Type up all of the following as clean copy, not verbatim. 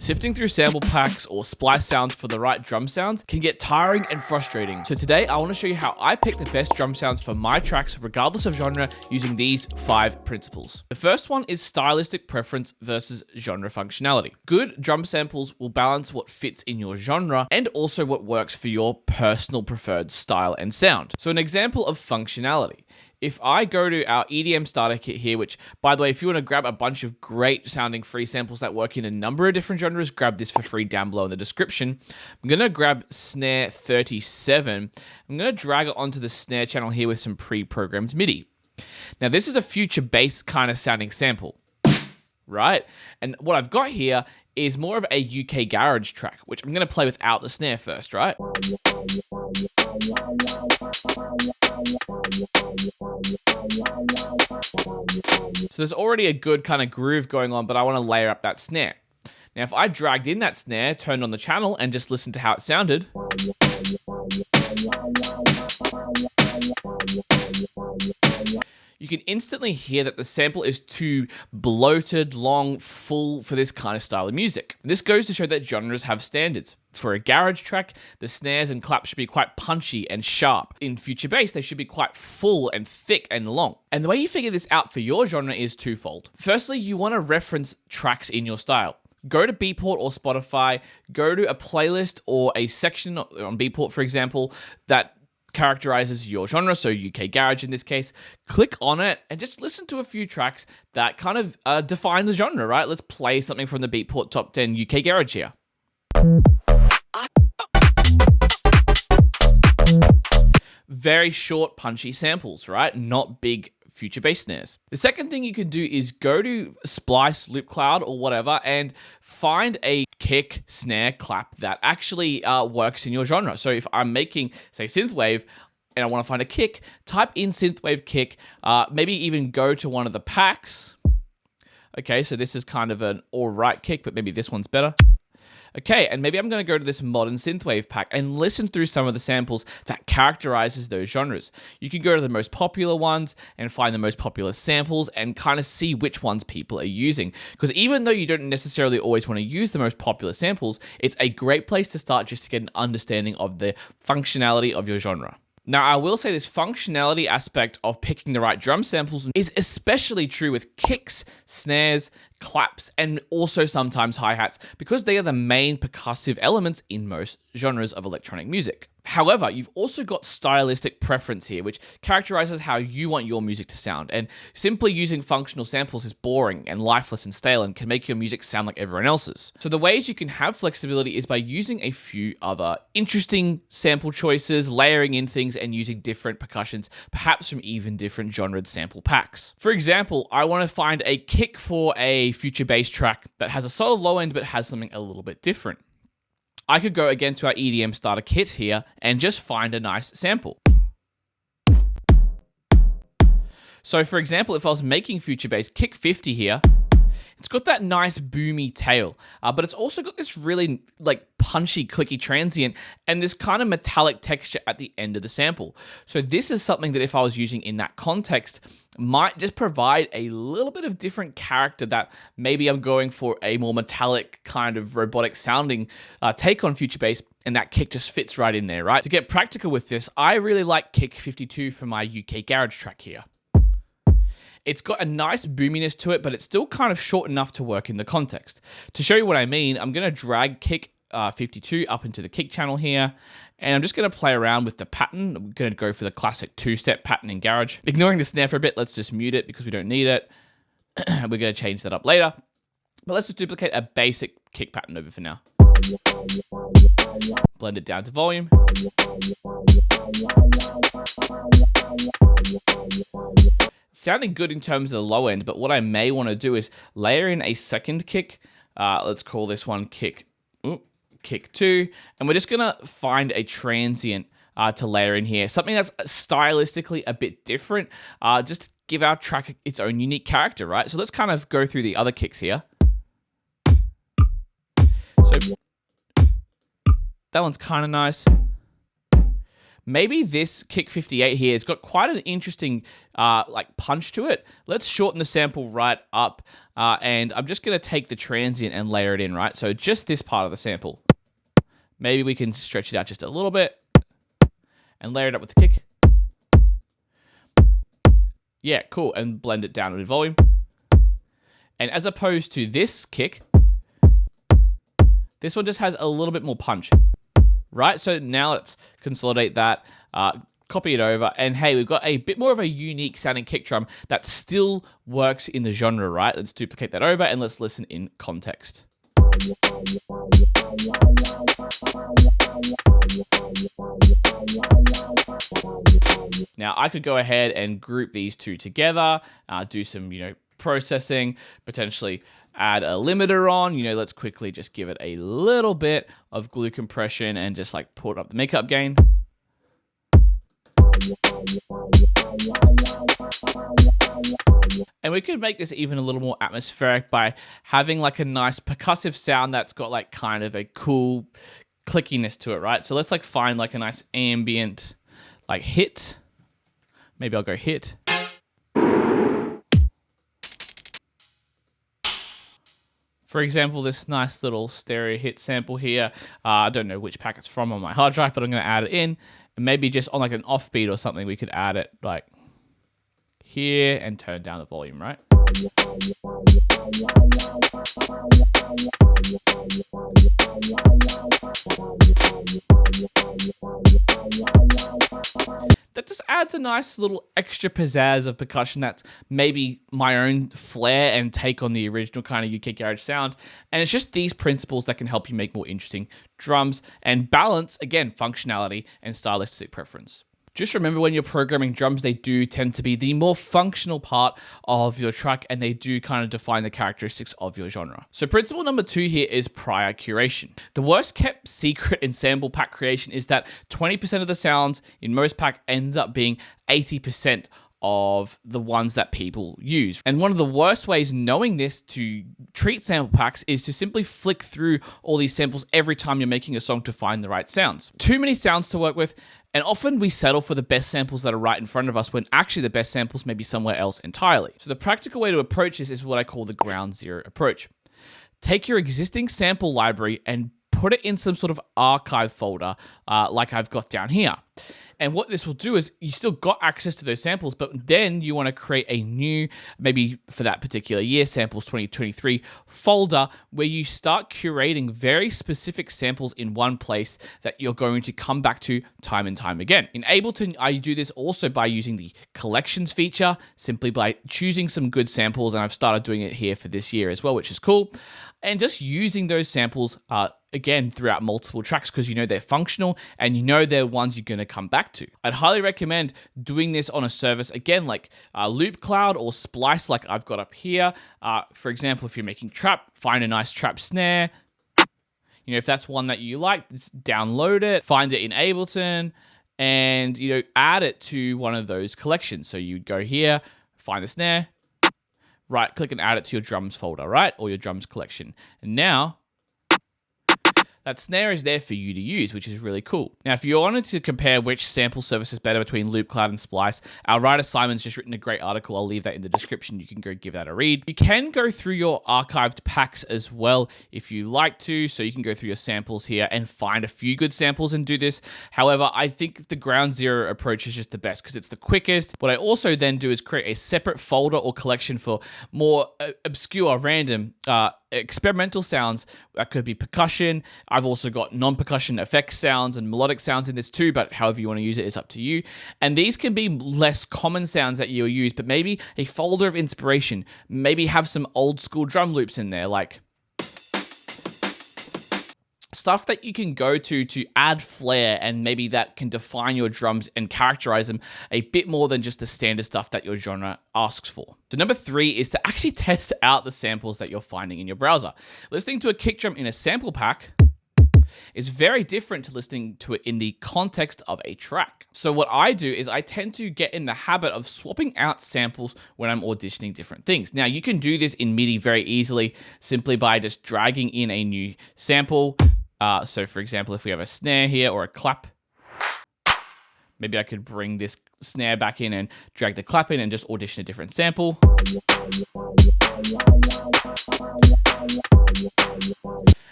Sifting through sample packs or splice sounds for the right drum sounds can get tiring and frustrating. So today I want to show you how I pick the best drum sounds for my tracks regardless of genre using these 5 principles. The first one is stylistic preference versus genre functionality. Good drum samples will balance what fits in your genre and also what works for your personal preferred style and sound. So an example of functionality. If I go to our EDM starter kit here, which, by the way, if you want to grab a bunch of great sounding free samples that work in a number of different genres, grab this for free down below in the description. I'm going to grab snare 37. I'm going to drag it onto the snare channel here with some pre-programmed MIDI. Now, this is a future bass kind of sounding sample, right? And what I've got here is more of a UK garage track, which I'm going to play without the snare first, right? So there's already a good kind of groove going on, but I want to layer up that snare. Now, if I dragged in that snare, turned on the channel, and just listened to how it sounded, you can instantly hear that the sample is too bloated, long, full for this kind of style of music. This goes to show that genres have standards. For a garage track, the snares and claps should be quite punchy and sharp. In future bass, they should be quite full and thick and long. And the way you figure this out for your genre is twofold. Firstly, you want to reference tracks in your style. Go to Beatport or Spotify, go to a playlist or a section on Beatport, for example, that characterizes your genre, so UK garage in this case. Click on it and just listen to a few tracks that kind of define the genre, right? Let's play something from the Beatport Top 10 UK garage here. Very short, punchy samples, right? Not big future bass snares. The second thing you can do is go to Splice, Loop Cloud, or whatever, and find a kick, snare, clap that actually works in your genre. So if I'm making, say, synthwave, and I want to find a kick, type in synthwave kick, maybe even go to one of the packs. Okay, so this is kind of an all-right kick, but maybe this one's better. Okay, and maybe I'm going to go to this modern synthwave pack and listen through some of the samples that characterizes those genres. You can go to the most popular ones and find the most popular samples and kind of see which ones people are using. Because even though you don't necessarily always want to use the most popular samples, it's a great place to start just to get an understanding of the functionality of your genre. Now, I will say this functionality aspect of picking the right drum samples is especially true with kicks, snares, claps, and also sometimes hi-hats, because they are the main percussive elements in most genres of electronic music. However, you've also got stylistic preference here, which characterizes how you want your music to sound, and simply using functional samples is boring and lifeless and stale and can make your music sound like everyone else's. So the ways you can have flexibility is by using a few other interesting sample choices, layering in things, and using different percussions, perhaps from even different genred sample packs. For example, I want to find a kick for a future bass track that has a solid low end but has something a little bit different. I could go again to our EDM starter kit here and just find a nice sample. So for example, if I was making future bass kick 50 here, it's got that nice boomy tail, but it's also got this really like punchy, clicky transient and this kind of metallic texture at the end of the sample. So this is something that if I was using in that context, might just provide a little bit of different character that maybe I'm going for a more metallic kind of robotic sounding take on future bass, and that kick just fits right in there, right? To get practical with this, I really like kick 52 for my UK garage track here. It's got a nice boominess to it, but it's still kind of short enough to work in the context. To show you what I mean, I'm going to drag kick 52 up into the kick channel here, and I'm just going to play around with the pattern. I'm going to go for the classic 2-step pattern in Garage. Ignoring the snare for a bit, let's just mute it because we don't need it. We're going to change that up later. But let's just duplicate a basic kick pattern over for now. Blend it down to volume. Sounding good in terms of the low end, but what I may want to do is layer in a second kick. Let's call this one kick 2, and we're just gonna find a transient to layer in here, something that's stylistically a bit different, just to give our track its own unique character, right? So let's kind of go through the other kicks here. So that one's kind of nice. maybe this kick 58 here has got quite an interesting like punch to it. Let's shorten the sample right up, and I'm just going to take the transient and layer it in, right? So just this part of the sample. Maybe we can stretch it out just a little bit and layer it up with the kick. Yeah, cool. And blend it down in volume. And as opposed to this kick, this one just has a little bit more punch, right? So now let's consolidate that, copy it over, and hey, we've got a bit more of a unique sounding kick drum that still works in the genre, right? Let's duplicate that over and let's listen in context. Now I could go ahead and group these two together, do some, processing, potentially add a limiter on, let's quickly just give it a little bit of glue compression and just like put up the makeup gain. And we could make this even a little more atmospheric by having like a nice percussive sound that's got like kind of a cool clickiness to it, right? So let's like find like a nice ambient like hit. Maybe I'll go hit. For example, this nice little stereo hit sample here. I don't know which pack it's from on my hard drive, but I'm going to add it in. And maybe just on like an offbeat or something, we could add it like here and turn down the volume, right? That just adds a nice little extra pizzazz of percussion that's maybe my own flair and take on the original kind of UK garage sound. And it's just these principles that can help you make more interesting drums and balance, again, functionality and stylistic preference. Just remember when you're programming drums, they do tend to be the more functional part of your track and they do kind of define the characteristics of your genre. So principle number 2 here is prior curation. The worst kept secret in sample pack creation is that 20% of the sounds in most pack ends up being 80% of the ones that people use. And one of the worst ways knowing this to treat sample packs is to simply flick through all these samples every time you're making a song to find the right sounds. Too many sounds to work with, and often we settle for the best samples that are right in front of us when actually the best samples may be somewhere else entirely. So the practical way to approach this is what I call the ground zero approach. Take your existing sample library and put it in some sort of archive folder like I've got down here. And what this will do is you still got access to those samples, but then you want to create a new, maybe for that particular year, samples 2023 folder where you start curating very specific samples in one place that you're going to come back to time and time again. In Ableton, I do this also by using the collections feature, simply by choosing some good samples. And I've started doing it here for this year as well, which is cool. And just using those samples again throughout multiple tracks because you know they're functional and you know they're ones you're going to come back to. I'd highly recommend doing this on a service again like Loop Cloud or Splice like I've got up here. For example, if you're making trap, find a nice trap snare. If that's one that you like, just download it, find it in Ableton, and add it to one of those collections. So you'd go here, find the snare, right click and add it to your drums folder, right? Or your drums collection. And now that snare is there for you to use, which is really cool. Now, if you wanted to compare which sample service is better between Loop Cloud and Splice, our writer Simon's just written a great article. I'll leave that in the description. You can go give that a read. You can go through your archived packs as well if you like to. So you can go through your samples here and find a few good samples and do this. However, I think the ground zero approach is just the best because it's the quickest. What I also then do is create a separate folder or collection for more obscure, random, experimental sounds. That could be percussion. I've also got non-percussion effects sounds and melodic sounds in this too, but however you want to use it is up to you. And these can be less common sounds that you'll use, but maybe a folder of inspiration. Maybe have some old school drum loops in there, like stuff that you can go to add flair, and maybe that can define your drums and characterize them a bit more than just the standard stuff that your genre asks for. So number 3 is to actually test out the samples that you're finding in your browser. Listening to a kick drum in a sample pack is very different to listening to it in the context of a track. So what I do is I tend to get in the habit of swapping out samples when I'm auditioning different things. Now you can do this in MIDI very easily simply by just dragging in a new sample. So for example, if we have a snare here or a clap, Maybe I could bring this snare back in and drag the clap in and just audition a different sample.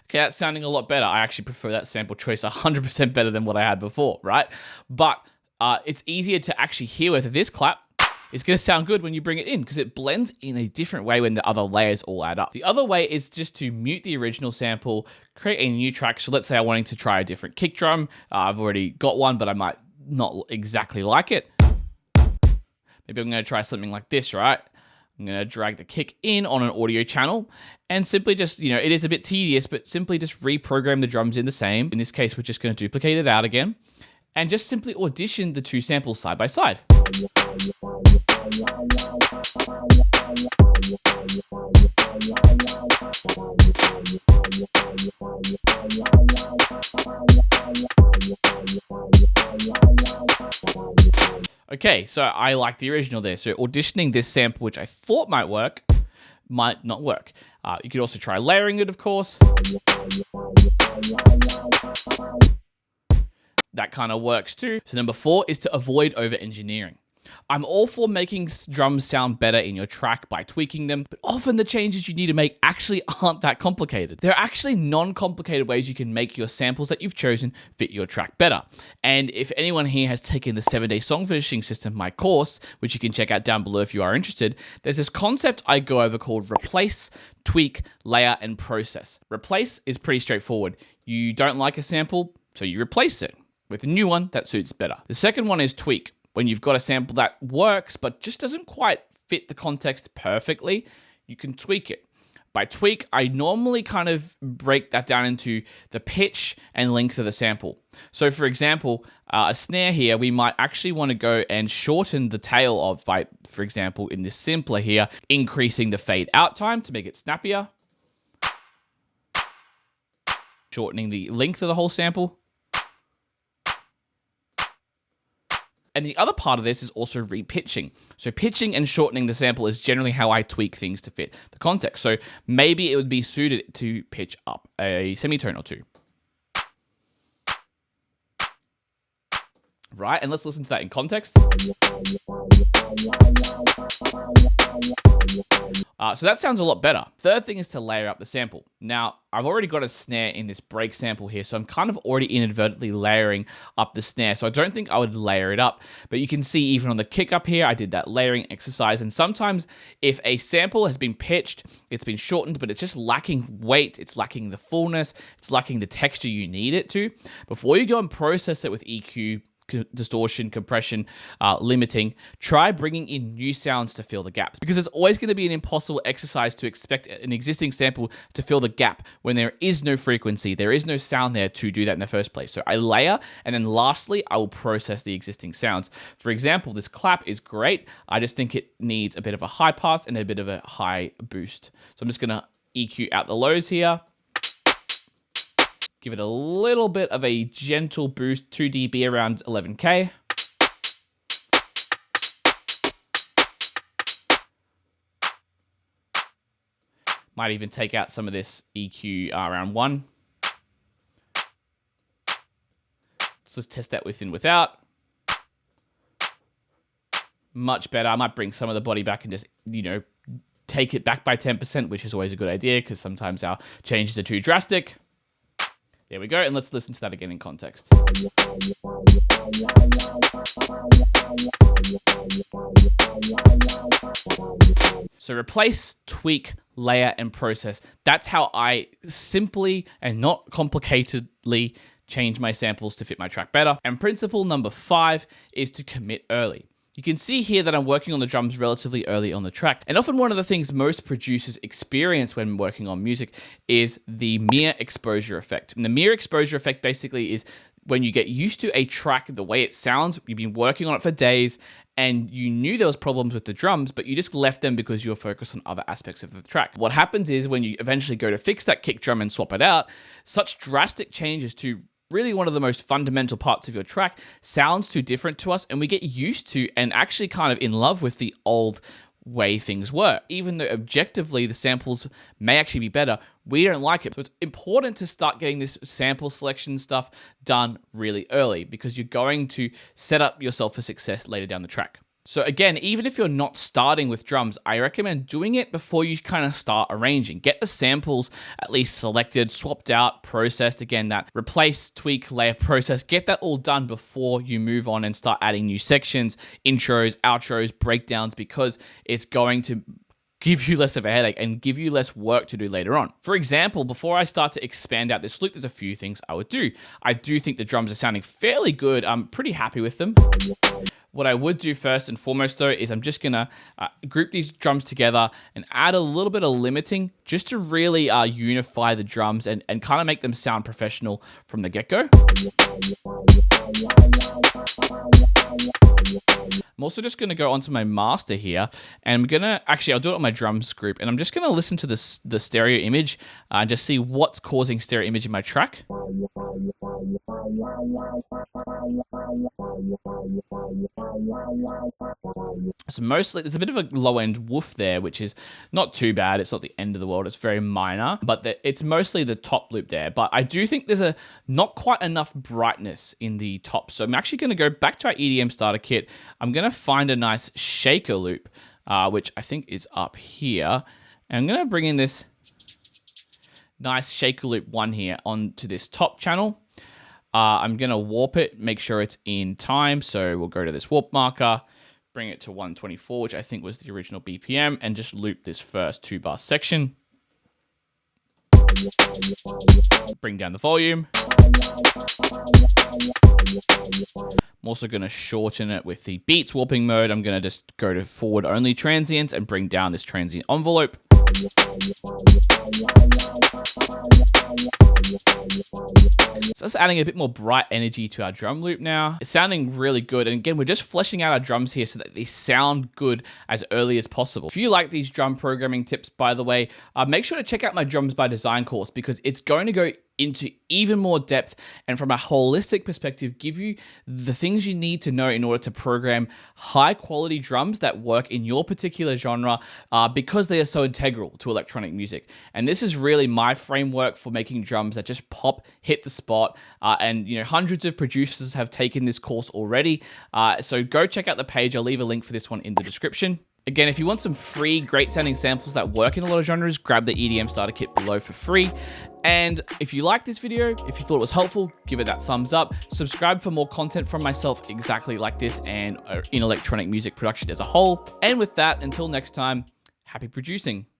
Okay, that's sounding a lot better. I actually prefer that sample choice 100% better than what I had before, right? But it's easier to actually hear whether this clap is going to sound good when you bring it in because it blends in a different way when the other layers all add up. The other way is just to mute the original sample, create a new track. So let's say I'm wanting to try a different kick drum. I've already got one, but I might not exactly like it. Maybe I'm going to try something like this, right? I'm going to drag the kick in on an audio channel and simply just, it is a bit tedious, but simply just reprogram the drums in the same. In this case, we're just going to duplicate it out again and just simply audition the two samples side by side. Okay, so I like the original there. So auditioning this sample, which I thought might work, might not work. You could also try layering it, of course. That kind of works too. So number 4 is to avoid over-engineering. I'm all for making drums sound better in your track by tweaking them, but often the changes you need to make actually aren't that complicated. There are actually non-complicated ways you can make your samples that you've chosen fit your track better. And if anyone here has taken the 7-day song finishing system, my course, which you can check out down below if you are interested, there's this concept I go over called replace, tweak, layer, and process. Replace is pretty straightforward. You don't like a sample, so you replace it with a new one that suits better. The second one is tweak. When you've got a sample that works, but just doesn't quite fit the context perfectly, you can tweak it. By tweak, I normally kind of break that down into the pitch and length of the sample. So for example, a snare here, we might actually want to go and shorten the tail of, by, for example, in this simpler here, increasing the fade out time to make it snappier. Shortening the length of the whole sample. And the other part of this is also repitching. So pitching and shortening the sample is generally how I tweak things to fit the context. So maybe it would be suited to pitch up a semitone or two. Right, and let's listen to that in context. So that sounds a lot better. Third thing is to layer up the sample. Now, I've already got a snare in this break sample here, so I'm kind of already inadvertently layering up the snare. So I don't think I would layer it up, but you can see even on the kick up here, I did that layering exercise. And sometimes if a sample has been pitched, it's been shortened, but it's just lacking weight, it's lacking the fullness, it's lacking the texture you need it to, before you go and process it with EQ, distortion, compression, limiting, try bringing in new sounds to fill the gaps, because it's always going to be an impossible exercise to expect an existing sample to fill the gap when there is no frequency, there is no sound there to do that in the first place. So I layer, and then lastly, I will process the existing sounds. For example, this clap is great. I just think it needs a bit of a high pass and a bit of a high boost. So I'm just going to EQ out the lows here. Give it a little bit of a gentle boost, 2 dB around 11K. Might even take out some of this EQ around 1. Let's just test that with and without. Much better. I might bring some of the body back and just, take it back by 10%, which is always a good idea because sometimes our changes are too drastic. There we go, and let's listen to that again in context. So replace, tweak, layer, and process. That's how I simply and not complicatedly change my samples to fit my track better. And principle number 5 is to commit early. You can see here that I'm working on the drums relatively early on the track. And often one of the things most producers experience when working on music is the mere exposure effect. And the mere exposure effect basically is when you get used to a track, the way it sounds, you've been working on it for days, and you knew there was problems with the drums, but you just left them because you were focused on other aspects of the track. What happens is when you eventually go to fix that kick drum and swap it out, such drastic changes to really one of the most fundamental parts of your track sounds too different to us, and we get used to and actually kind of in love with the old way things work. Even though objectively the samples may actually be better, we don't like it. So it's important to start getting this sample selection stuff done really early, because you're going to set up yourself for success later down the track. So again, even if you're not starting with drums, I recommend doing it before you kind of start arranging. Get the samples at least selected, swapped out, processed. Again, that replace, tweak, layer process. Get that all done before you move on and start adding new sections, intros, outros, breakdowns, because it's going to give you less of a headache and give you less work to do later on. For example, before I start to expand out this loop, there's a few things I would do. I do think the drums are sounding fairly good. I'm pretty happy with them. What I would do first and foremost though is I'm just gonna group these drums together and add a little bit of limiting just to really unify the drums and kind of make them sound professional from the get-go. I'm also just going to go onto my master here, and I'm going to, actually I'll do it on my drums group, and I'm just going to listen to the stereo image and just see what's causing stereo image in my track. So mostly there's a bit of a low end woof there, which is not too bad. It's not the end of the world. It's very minor, but it's mostly the top loop there. But I do think there's not quite enough brightness in the top. So I'm actually going to go back to our EDM starter kit. I'm going to find a nice shaker loop, which I think is up here. And I'm going to bring in this nice shaker loop one here onto this top channel. I'm going to warp it, make sure it's in time. So we'll go to this warp marker, bring it to 124, which I think was the original BPM, and just loop this first 2-bar section. Bring down the volume. I'm also going to shorten it with the beats warping mode. I'm going to just go to forward only transients and bring down this transient envelope. So that's adding a bit more bright energy to our drum loop now. It's sounding really good. And again, we're just fleshing out our drums here so that they sound good as early as possible. If you like these drum programming tips, by the way, make sure to check out my Drums by Design course, because it's going to go into even more depth and from a holistic perspective, give you the things you need to know in order to program high quality drums that work in your particular genre, because they are so integral to electronic music. And this is really my framework for making drums that just pop, hit the spot. And hundreds of producers have taken this course already. So go check out the page. I'll leave a link for this one in the description. Again, if you want some free, great sounding samples that work in a lot of genres, grab the EDM starter kit below for free. And if you liked this video, if you thought it was helpful, give it that thumbs up. Subscribe for more content from myself exactly like this and in electronic music production as a whole. And with that, until next time, happy producing.